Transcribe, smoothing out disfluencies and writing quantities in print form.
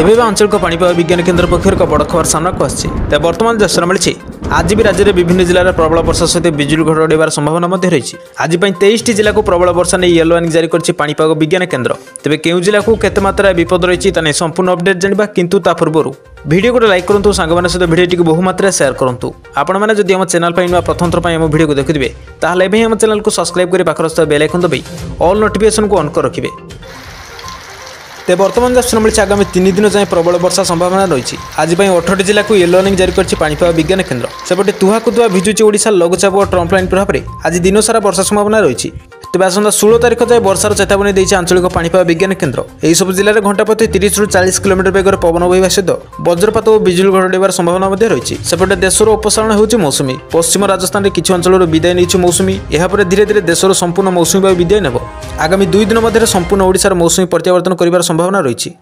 तेबे आंचलिक पाणीपाग विज्ञान केन्द्र पक्ष एक बड़ खबर सामना को आसी बर्तमान जो सूचना मिली आज भी राज्य में विभिन्न जिले में प्रबल वर्षा सहित बिजुली घड़घड़ार संभावना रही। आज 23 जिला को प्रबल वर्षा नहीं येलो वार्निंग जारी कर पाणीपाग विज्ञान केन्द्र। तेबे केउ जिला को केते मात्रा विपद रही संपूर्ण अपडेट जाना किंतु ता पूर्व वीडियो को लाइक करूँ सांग सहित वीडियो बहु मात्रा शेयर करूँ। आपण मैंने जब आम चैनल पर प्रथम थर आम वीडियो को देखिए ताहले आम चैनल को सब्सक्राइब कर पाखर बेल आइकन दबाई ऑल नोटिफिकेशन को ऑन कर रखिए। ते वर्तमान सूचना मिली आगामी 3 दिन जाए प्रबल वर्षा संभावना रही। आज 18 जिला को येलो वार्निंग जारी कर पाणीपाग विज्ञान केन्द्र। सेपटे तुहाकुतुआ भिजुची ओडिशा लघुचाप और ट्रम्प लाइन प्रभाव में आज दिन सारा वर्षा संभावना रही। तेज आसंता 16 तारिख जाए वर्षार चेतावनी देती आंचलिक पाणीपाग विज्ञान केन्द्र। यह सब जिले में घंटा प्रति 30 ରୁ 40 किलोमीटर बेगर पवन बहिबा सहित वज्रपात और बिजुली घड़घड़ार संभावना रही। सेपटे देशर अपसारण होउछि मौसुमी। पश्चिम राजस्थान में किछु अंचल विदाय नहीं मौसुमी। यापर धीरे धीरे देशर संपूर्ण मौसुमी वायु विदाय नेब। आगामी 2 दिन मध्य संपूर्ण ओडिशार मौसुमी प्रत्यावर्तन करिवार संभावना रही।